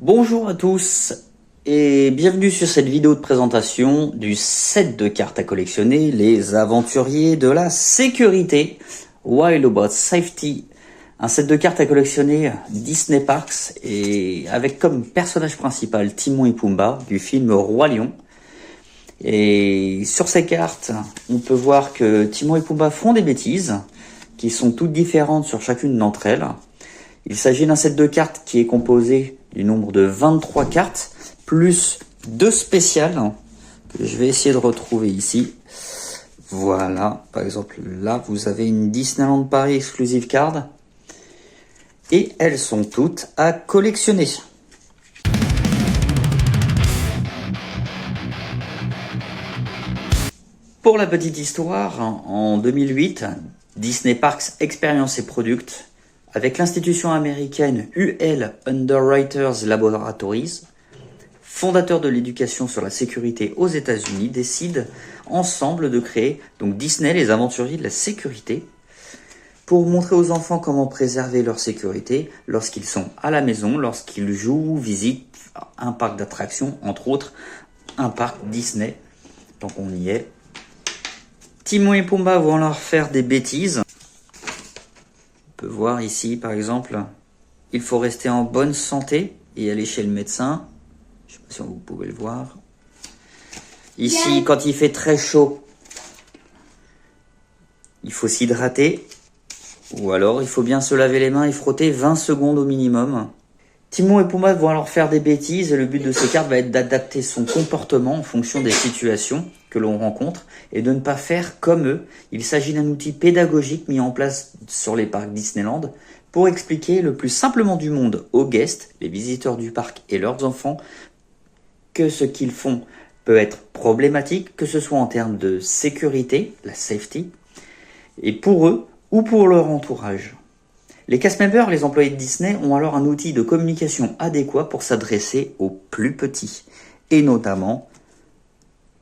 Bonjour à tous et bienvenue sur cette vidéo de présentation du set de cartes à collectionner, les aventuriers de la sécurité, Wildbots Safety, un set de cartes à collectionner Disney Parks et avec comme personnage principal Timon et Pumba du film Roi Lion. Et sur ces cartes, on peut voir que Timon et Pumba font des bêtises qui sont toutes différentes sur chacune d'entre elles. Il s'agit d'un set de cartes qui est composé du nombre de 23 cartes, plus 2 spéciales, que je vais essayer de retrouver ici. Voilà, par exemple là, vous avez une Disneyland Paris Exclusive Card, et elles sont toutes à collectionner. Pour la petite histoire, en 2008, Disney Parks Experience et Product, avec l'institution américaine UL Underwriters Laboratories, fondateur de l'éducation sur la sécurité aux États-Unis, décident ensemble de créer donc Disney, les aventuriers de la sécurité, pour montrer aux enfants comment préserver leur sécurité lorsqu'ils sont à la maison, lorsqu'ils jouent, visitent un parc d'attractions, entre autres un parc Disney. Donc on y est. Timon et Pumba vont leur faire des bêtises. On peut voir ici, par exemple, il faut rester en bonne santé et aller chez le médecin. Je ne sais pas si vous pouvez le voir. Ici, quand il fait très chaud, il faut s'hydrater. Ou alors, il faut bien se laver les mains et frotter 20 secondes au minimum. Timon et Pumba vont alors faire des bêtises et le but de ces cartes va être d'adapter son comportement en fonction des situations que l'on rencontre et de ne pas faire comme eux. Il s'agit d'un outil pédagogique mis en place sur les parcs Disneyland pour expliquer le plus simplement du monde aux guests, les visiteurs du parc et leurs enfants, que ce qu'ils font peut être problématique, que ce soit en termes de sécurité, la safety, et pour eux ou pour leur entourage. Les cast members, les employés de Disney, ont alors un outil de communication adéquat pour s'adresser aux plus petits, et notamment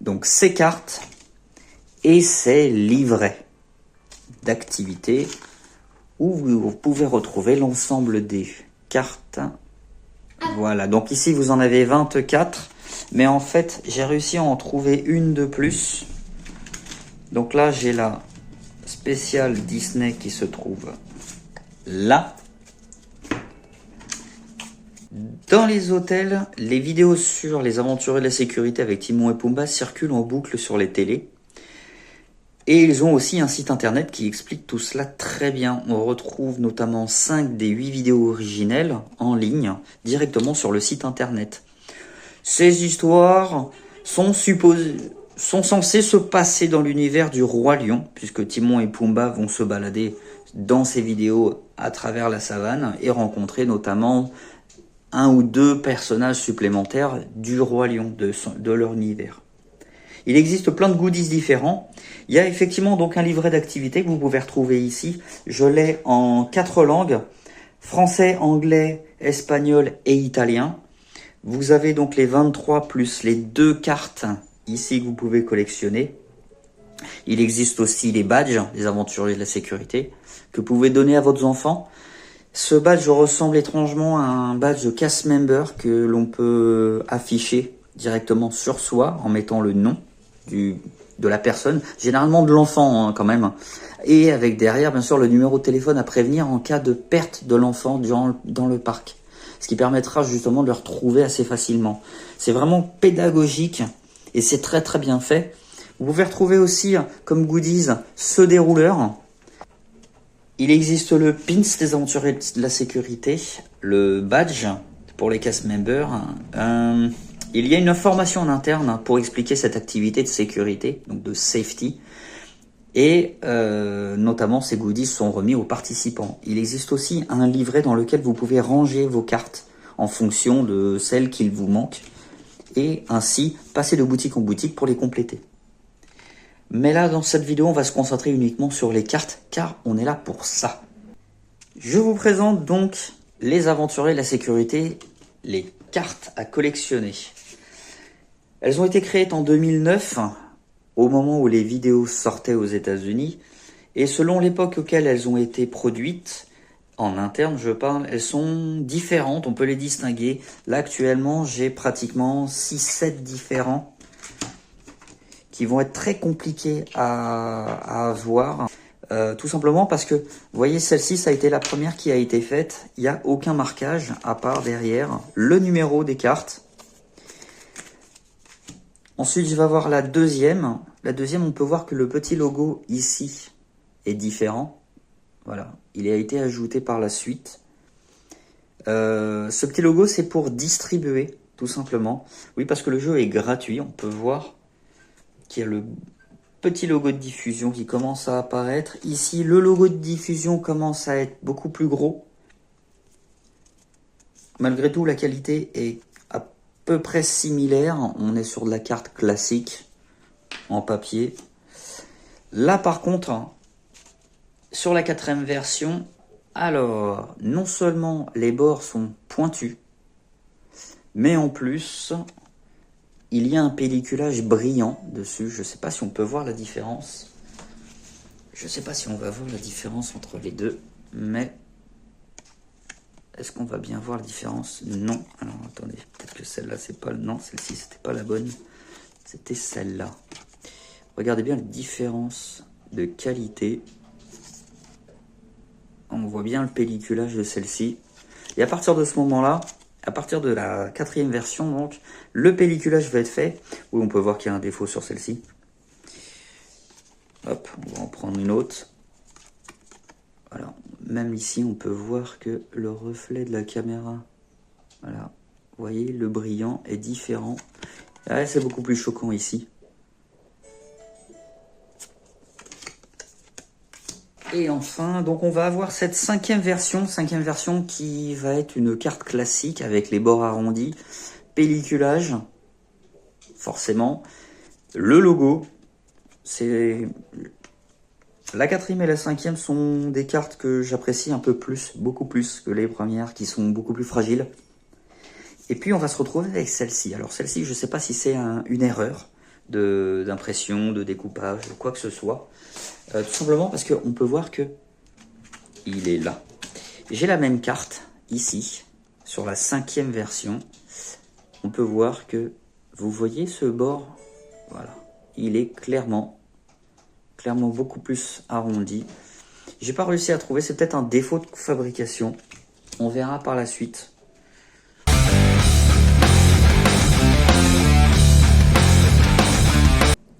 donc ces cartes et ces livrets d'activités où vous pouvez retrouver l'ensemble des cartes. Voilà, donc ici vous en avez 24, mais en fait j'ai réussi à en trouver une de plus. Donc là j'ai la spéciale Disney qui se trouve là. Dans les hôtels, les vidéos sur les aventuriers de la sécurité avec Timon et Pumba circulent en boucle sur les télés. Et ils ont aussi un site internet qui explique tout cela très bien. On retrouve notamment 5 des 8 vidéos originelles en ligne directement sur le site internet. Ces histoires sont censées se passer dans l'univers du Roi Lion, puisque Timon et Pumba vont se balader dans ces vidéos à travers la savane et rencontrer notamment un ou deux personnages supplémentaires du Roi Lion, de leur univers. Il existe plein de goodies différents. Il y a effectivement donc un livret d'activités que vous pouvez retrouver ici. Je l'ai en 4 langues, français, anglais, espagnol et italien. Vous avez donc les 23 plus les 2 cartes ici que vous pouvez collectionner. Il existe aussi les badges, les aventuriers de la sécurité, que vous pouvez donner à vos enfants. Ce badge ressemble étrangement à un badge de cast member que l'on peut afficher directement sur soi en mettant le nom de la personne, généralement de l'enfant quand même, et avec derrière bien sûr le numéro de téléphone à prévenir en cas de perte de l'enfant dans le parc, ce qui permettra justement de le retrouver assez facilement. C'est vraiment pédagogique et c'est très très bien fait. Vous pouvez retrouver aussi comme goodies ce dérouleur. Il existe le pins des aventuriers de la sécurité, le badge pour les cast members. Il y a une formation en interne pour expliquer cette activité de sécurité, donc de safety. Et notamment ces goodies sont remis aux participants. Il existe aussi un livret dans lequel vous pouvez ranger vos cartes en fonction de celles qu'il vous manque. Et ainsi passer de boutique en boutique pour les compléter. Mais là, dans cette vidéo, on va se concentrer uniquement sur les cartes, car on est là pour ça. Je vous présente donc les aventuriers de la sécurité, les cartes à collectionner. Elles ont été créées en 2009, au moment où les vidéos sortaient aux États-Unis, et selon l'époque auquel elles ont été produites, En interne, je parle, elles sont différentes, on peut les distinguer. Là, actuellement, j'ai pratiquement 6-7 différents qui vont être très compliqués à avoir. Tout simplement parce que, vous voyez, celle-ci, ça a été la première qui a été faite. Il n'y a aucun marquage, à part derrière le numéro des cartes. Ensuite, je vais voir la deuxième. La deuxième, on peut voir que le petit logo ici est différent. Voilà, il a été ajouté par la suite. Ce petit logo, c'est pour distribuer, tout simplement. Oui, parce que le jeu est gratuit. On peut voir qu'il y a le petit logo de diffusion qui commence à apparaître. Ici, le logo de diffusion commence à être beaucoup plus gros. Malgré tout, la qualité est à peu près similaire. On est sur de la carte classique en papier. Là, par contre, sur la 4e version, alors, non seulement les bords sont pointus, mais en plus, il y a un pelliculage brillant dessus. Je ne sais pas si on peut voir la différence. Je ne sais pas si on va voir la différence entre les deux, mais est-ce qu'on va bien voir la différence? Non. Alors, attendez, peut-être que celle-là, c'est pas... Non, celle-ci, c'était pas la bonne. C'était celle-là. Regardez bien la différence de qualité. On voit bien le pelliculage de celle-ci. Et à partir de ce moment-là, à partir de la 4e version, donc, le pelliculage va être fait. Oui, on peut voir qu'il y a un défaut sur celle-ci. Hop, on va en prendre une autre. Voilà, même ici, on peut voir que le reflet de la caméra, voilà, vous voyez, le brillant est différent. Ah, c'est beaucoup plus choquant ici. Et enfin, donc on va avoir cette 5e version qui va être une carte classique avec les bords arrondis, pelliculage, forcément, le logo. C'est la 4e et la 5e sont des cartes que j'apprécie un peu plus, beaucoup plus que les premières qui sont beaucoup plus fragiles. Et puis on va se retrouver avec celle-ci. Alors celle-ci, je ne sais pas si c'est une erreur d'impression, de découpage, quoi que ce soit. Tout simplement parce qu'on peut voir que il est là. J'ai la même carte ici, sur la 5e version. On peut voir que, vous voyez ce bord, voilà, il est clairement beaucoup plus arrondi. J'ai pas réussi à trouver, c'est peut-être un défaut de fabrication. On verra par la suite.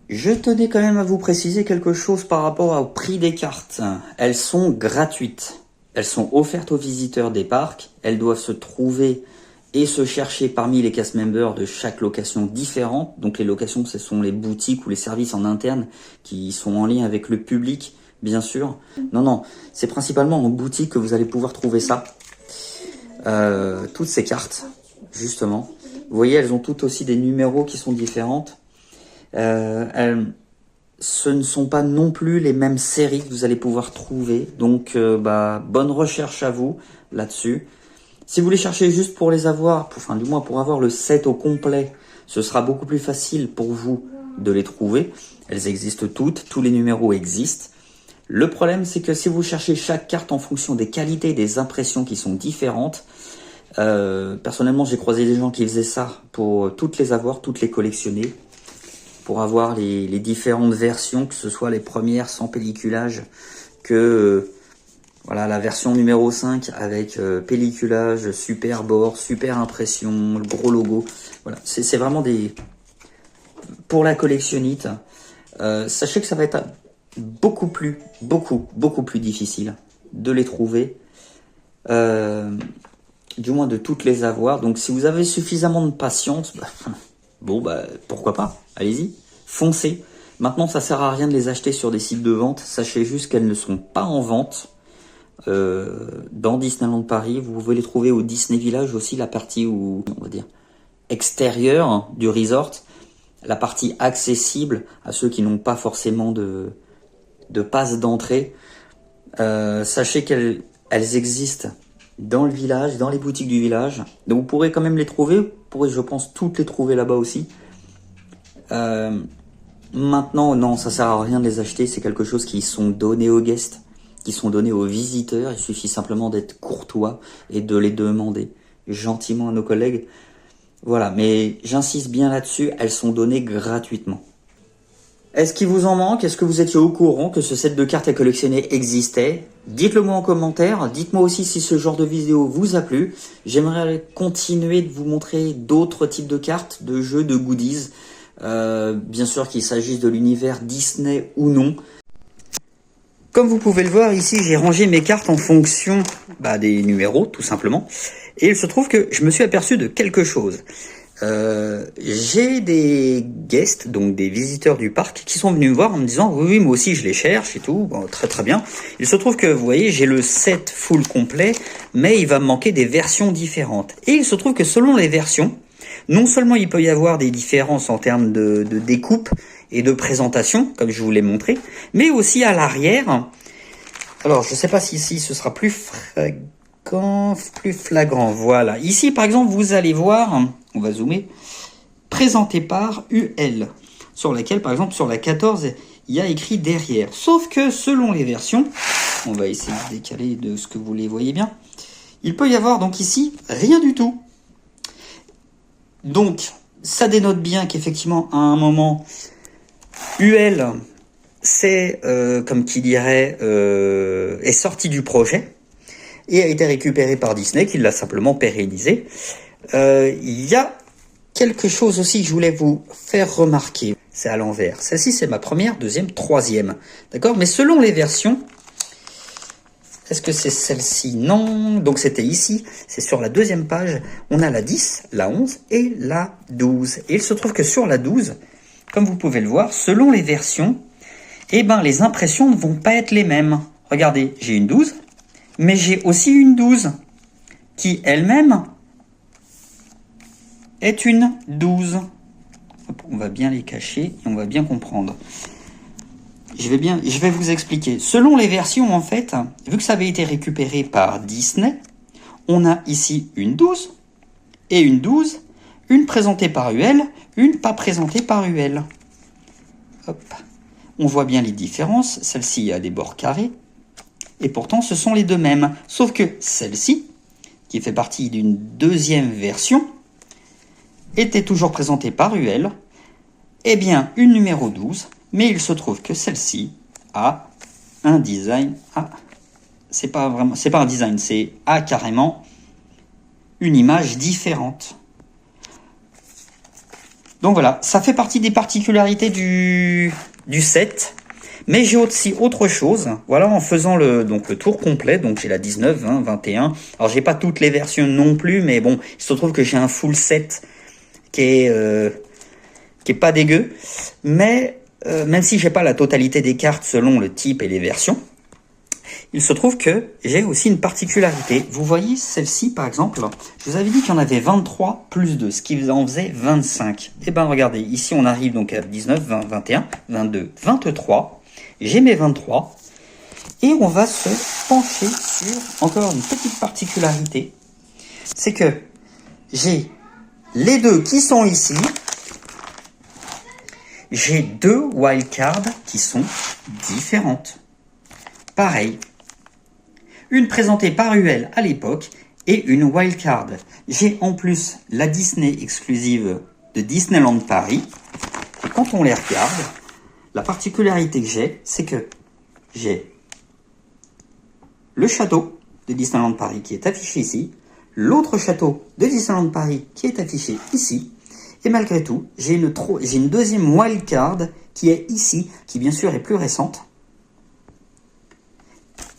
Je tenais quand même à vous préciser quelque chose par rapport au prix des cartes. Elles sont gratuites. Elles sont offertes aux visiteurs des parcs. Elles doivent se trouver et se chercher parmi les cast members de chaque location différente. Donc les locations, ce sont les boutiques ou les services en interne qui sont en lien avec le public, bien sûr. Non, c'est principalement en boutique que vous allez pouvoir trouver ça. Toutes ces cartes, justement. Vous voyez, elles ont toutes aussi des numéros qui sont différentes. Ce ne sont pas non plus les mêmes séries que vous allez pouvoir trouver. Donc, bonne recherche à vous là-dessus. Si vous les cherchez juste pour les avoir, enfin du moins pour avoir le set au complet, ce sera beaucoup plus facile pour vous de les trouver. Elles existent toutes, tous les numéros existent. Le problème, c'est que si vous cherchez chaque carte en fonction des qualités, des impressions qui sont différentes, personnellement, j'ai croisé des gens qui faisaient ça pour toutes les avoir, toutes les collectionner, pour avoir les différentes versions, que ce soit les premières sans pelliculage, que voilà, la version numéro 5 avec pelliculage, super bord, super impression, le gros logo. Voilà, c'est vraiment des... Pour la collectionnite, sachez que ça va être beaucoup plus difficile de les trouver, du moins de toutes les avoir. Donc si vous avez suffisamment de patience, pourquoi pas, allez-y, foncez. Maintenant, ça sert à rien de les acheter sur des sites de vente. Sachez juste qu'elles ne sont pas en vente. Dans Disneyland Paris, vous pouvez les trouver au Disney Village aussi, la partie où, on va dire, extérieure du resort, la partie accessible à ceux qui n'ont pas forcément de passe d'entrée. Sachez qu'elles existent dans le village, dans les boutiques du village, donc vous pourrez quand même les trouver, vous pourrez, je pense, toutes les trouver là-bas aussi. Maintenant, non, ça sert à rien de les acheter, c'est quelque chose qui sont donnés aux guests. qui sont données aux visiteurs. Il suffit simplement d'être courtois et de les demander gentiment à nos collègues. Voilà, mais j'insiste bien là-dessus, elles sont données gratuitement. Est-ce qu'il vous en manque? Est-ce que vous étiez au courant que ce set de cartes à collectionner existait? Dites-le moi en commentaire. Dites-moi aussi si ce genre de vidéo vous a plu. J'aimerais continuer de vous montrer d'autres types de cartes, de jeux, de goodies. Bien sûr qu'il s'agisse de l'univers Disney ou non. Comme vous pouvez le voir ici, j'ai rangé mes cartes en fonction des numéros, tout simplement. Et il se trouve que je me suis aperçu de quelque chose. J'ai des guests, donc des visiteurs du parc, qui sont venus me voir en me disant oui, moi aussi je les cherche et tout, bon, très très bien. Il se trouve que vous voyez, j'ai le set full complet, mais il va me manquer des versions différentes. Et il se trouve que selon les versions, non seulement il peut y avoir des différences en termes de découpe et de présentation, comme je vous l'ai montré, mais aussi à l'arrière. Alors je ne sais pas si ici ce sera plus flagrant, voilà. Ici par exemple vous allez voir, on va zoomer, présenté par UL, sur laquelle par exemple sur la 14 il y a écrit derrière. Sauf que selon les versions, on va essayer de décaler de ce que vous les voyez bien, il peut y avoir donc ici rien du tout. Donc ça dénote bien qu'effectivement à un moment UL c'est comme qui dirait est sorti du projet et a été récupéré par Disney, qui l'a simplement pérennisé. Il y a quelque chose aussi que je voulais vous faire remarquer. C'est à l'envers. Celle-ci, c'est ma première, deuxième, troisième. D'accord? Mais selon les versions, est-ce que c'est celle-ci? Non. Donc c'était ici. C'est sur la deuxième page. On a la 10, la 11 et la 12. Et il se trouve que sur la 12, comme vous pouvez le voir, selon les versions, les impressions ne vont pas être les mêmes. Regardez, j'ai une 12. Mais j'ai aussi une 12 qui elle-même est une 12. Hop, on va bien les cacher et on va bien comprendre. Je vais vous expliquer. Selon les versions, en fait, vu que ça avait été récupéré par Disney, on a ici une 12 et une 12, une présentée par UL, une pas présentée par UL. Hop. On voit bien les différences. Celle-ci a des bords carrés. Et pourtant, ce sont les deux mêmes. Sauf que celle-ci, qui fait partie d'une deuxième version, était toujours présentée par UL. Eh bien, une numéro 12. Mais il se trouve que celle-ci a un design. C'est pas un design, c'est carrément une image différente. Donc voilà, ça fait partie des particularités du set. Mais j'ai aussi autre chose, voilà, en faisant le tour complet, donc j'ai la 19, 20, 21, alors j'ai pas toutes les versions non plus, mais bon, il se trouve que j'ai un full set qui est pas dégueu, mais même si j'ai pas la totalité des cartes selon le type et les versions, il se trouve que j'ai aussi une particularité. Vous voyez celle-ci par exemple, je vous avais dit qu'il y en avait 23 plus 2, ce qui en faisait 25. Et ben regardez, ici on arrive donc à 19, 20, 21, 22, 23. J'ai mes 23 et on va se pencher sur encore une petite particularité. C'est que j'ai les deux qui sont ici. J'ai deux wildcards qui sont différentes. Pareil. Une présentée par UL à l'époque et une wildcard. J'ai en plus la Disney exclusive de Disneyland Paris. Et quand on les regarde, la particularité que j'ai, c'est que j'ai le château de Disneyland Paris qui est affiché ici, l'autre château de Disneyland Paris qui est affiché ici, et malgré tout, j'ai une deuxième wildcard qui est ici, qui bien sûr est plus récente,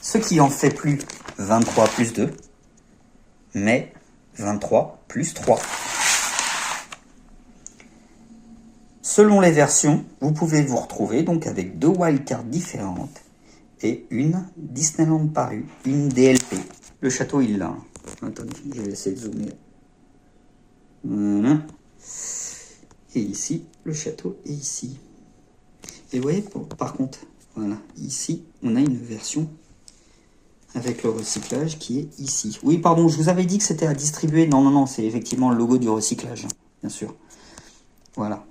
ce qui en fait plus 23 plus 2, mais 23 plus 3. Selon les versions, vous pouvez vous retrouver donc avec deux wildcards différentes et une Disneyland Paris, une DLP. Le château, il l'a. Attendez, je vais essayer de zoomer. Voilà. Et ici, le château est ici. Et vous voyez, par contre, voilà, ici, on a une version avec le recyclage qui est ici. Oui, pardon, je vous avais dit que c'était à distribuer. Non, non, non, c'est effectivement le logo du recyclage, bien sûr. Voilà.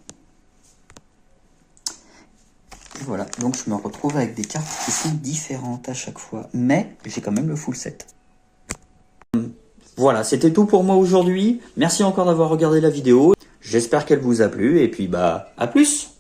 Voilà, donc je me retrouve avec des cartes qui sont différentes à chaque fois, mais j'ai quand même le full set. Voilà, c'était tout pour moi aujourd'hui. Merci encore d'avoir regardé la vidéo. J'espère qu'elle vous a plu, et puis bah, à plus!